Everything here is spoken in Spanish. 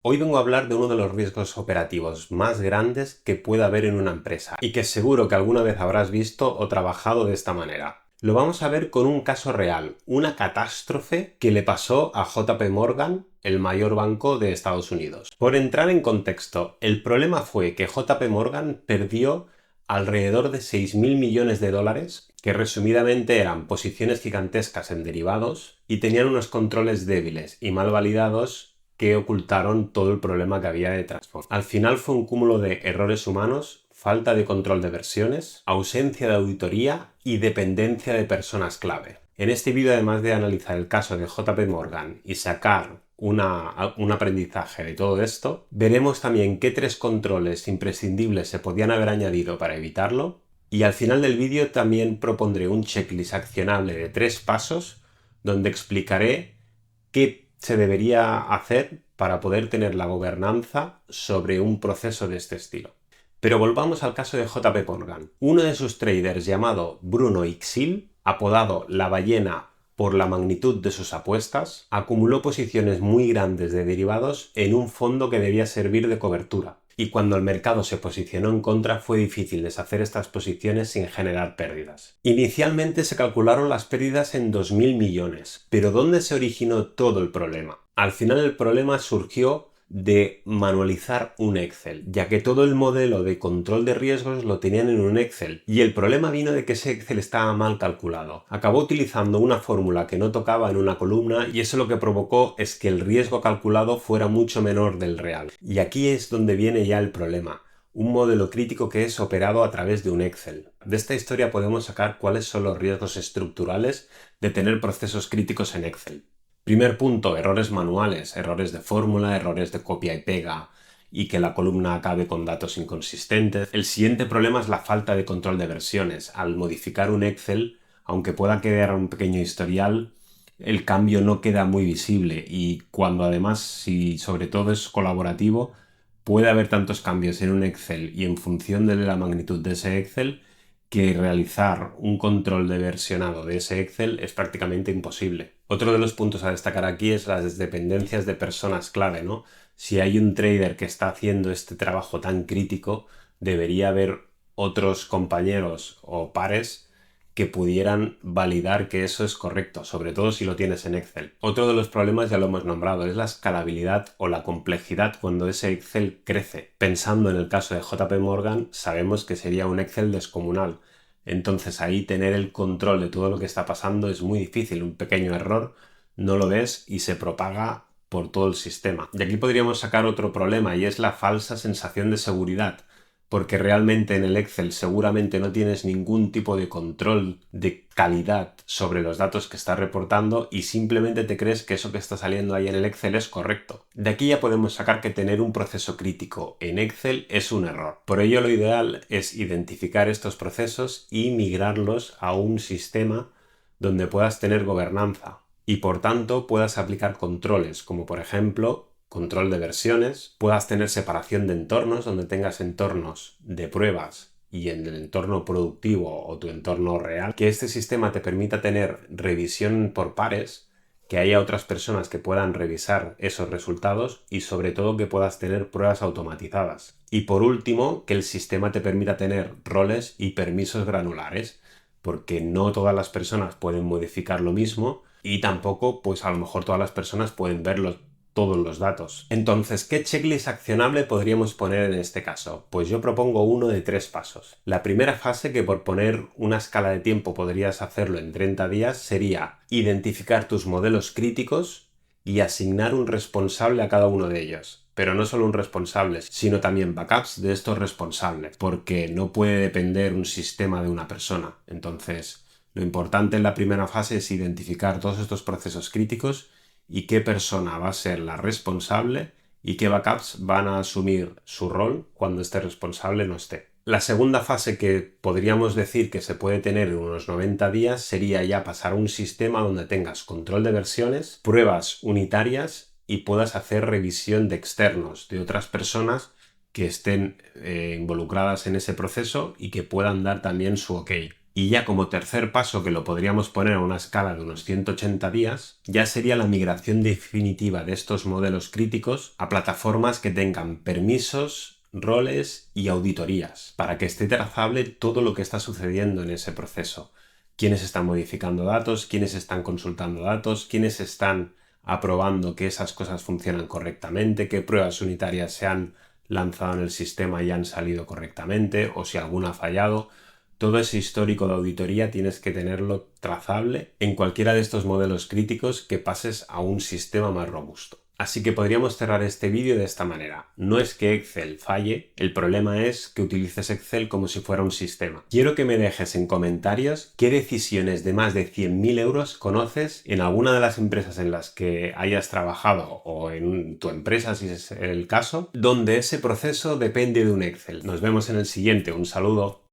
Hoy vengo a hablar de uno de los riesgos operativos más grandes que puede haber en una empresa y que seguro que alguna vez habrás visto o trabajado de esta manera. Lo vamos a ver con un caso real, una catástrofe que le pasó a JP Morgan, el mayor banco de Estados Unidos. Por entrar en contexto, el problema fue que JP Morgan perdió alrededor de 6.000 millones de dólares, que resumidamente eran posiciones gigantescas en derivados y tenían unos controles débiles y mal validados que ocultaron todo el problema que había detrás. Al final fue un cúmulo de errores humanos, falta de control de versiones, ausencia de auditoría y dependencia de personas clave. En este vídeo, además de analizar el caso de JP Morgan y sacar un aprendizaje de todo esto, veremos también qué 3 controles imprescindibles se podían haber añadido para evitarlo, y al final del vídeo también propondré un checklist accionable de 3 pasos donde explicaré qué se debería hacer para poder tener la gobernanza sobre un proceso de este estilo. Pero volvamos al caso de JP Morgan. Uno de sus traders llamado Bruno Ixil, apodado la ballena por la magnitud de sus apuestas, acumuló posiciones muy grandes de derivados en un fondo que debía servir de cobertura. Y cuando el mercado se posicionó en contra fue difícil deshacer estas posiciones sin generar pérdidas. Inicialmente se calcularon las pérdidas en 2.000 millones, pero ¿dónde se originó todo el problema? Al final el problema surgió de manualizar un Excel, ya que todo el modelo de control de riesgos lo tenían en un Excel, y el problema vino de que ese Excel estaba mal calculado. Acabó utilizando una fórmula que no tocaba en una columna y eso lo que provocó es que el riesgo calculado fuera mucho menor del real. Y aquí es donde viene ya el problema. Un modelo crítico que es operado a través de un Excel. De esta historia podemos sacar cuáles son los riesgos estructurales de tener procesos críticos en Excel. Primer punto, errores manuales, errores de fórmula, errores de copia y pega y que la columna acabe con datos inconsistentes. El siguiente problema es la falta de control de versiones. Al modificar un Excel, aunque pueda quedar un pequeño historial, el cambio no queda muy visible y cuando además, si sobre todo es colaborativo, puede haber tantos cambios en un Excel y en función de la magnitud de ese Excel que realizar un control de versionado de ese Excel es prácticamente imposible. Otro de los puntos a destacar aquí es las dependencias de personas clave, ¿no? Si hay un trader que está haciendo este trabajo tan crítico, debería haber otros compañeros o pares que pudieran validar que eso es correcto, sobre todo si lo tienes en Excel. Otro de los problemas ya lo hemos nombrado, es la escalabilidad o la complejidad cuando ese Excel crece. Pensando en el caso de JP Morgan, sabemos que sería un Excel descomunal. Entonces ahí tener el control de todo lo que está pasando es muy difícil. Un pequeño error no lo ves y se propaga por todo el sistema. Y aquí podríamos sacar otro problema y es la falsa sensación de seguridad, porque realmente en el Excel seguramente no tienes ningún tipo de control de calidad sobre los datos que estás reportando y simplemente te crees que eso que está saliendo ahí en el Excel es correcto. De aquí ya podemos sacar que tener un proceso crítico en Excel es un error. Por ello lo ideal es identificar estos procesos y migrarlos a un sistema donde puedas tener gobernanza y por tanto puedas aplicar controles, como por ejemplo control de versiones, puedas tener separación de entornos, donde tengas entornos de pruebas y en el entorno productivo o tu entorno real, que este sistema te permita tener revisión por pares, que haya otras personas que puedan revisar esos resultados y sobre todo que puedas tener pruebas automatizadas. Y por último, que el sistema te permita tener roles y permisos granulares, porque no todas las personas pueden modificar lo mismo y tampoco, pues a lo mejor todas las personas pueden verlo todos los datos. Entonces, ¿qué checklist accionable podríamos poner en este caso? Pues yo propongo uno de 3 pasos. La primera fase, que por poner una escala de tiempo podrías hacerlo en 30 días, sería identificar tus modelos críticos y asignar un responsable a cada uno de ellos. Pero no solo un responsable, sino también backups de estos responsables, porque no puede depender un sistema de una persona. Entonces, lo importante en la primera fase es identificar todos estos procesos críticos y qué persona va a ser la responsable y qué backups van a asumir su rol cuando este responsable no esté. La segunda fase, que podríamos decir que se puede tener en unos 90 días, sería ya pasar a un sistema donde tengas control de versiones, pruebas unitarias y puedas hacer revisión de externos, de otras personas que estén involucradas en ese proceso y que puedan dar también su ok. Y ya como tercer paso, que lo podríamos poner a una escala de unos 180 días, ya sería la migración definitiva de estos modelos críticos a plataformas que tengan permisos, roles y auditorías, para que esté trazable todo lo que está sucediendo en ese proceso. Quiénes están modificando datos, quiénes están consultando datos, quiénes están aprobando que esas cosas funcionan correctamente, qué pruebas unitarias se han lanzado en el sistema y han salido correctamente, o si alguna ha fallado. Todo ese histórico de auditoría tienes que tenerlo trazable en cualquiera de estos modelos críticos que pases a un sistema más robusto. Así que podríamos cerrar este vídeo de esta manera. No es que Excel falle, el problema es que utilices Excel como si fuera un sistema. Quiero que me dejes en comentarios qué decisiones de más de 100.000 euros conoces en alguna de las empresas en las que hayas trabajado o en tu empresa, si es el caso, donde ese proceso depende de un Excel. Nos vemos en el siguiente. Un saludo.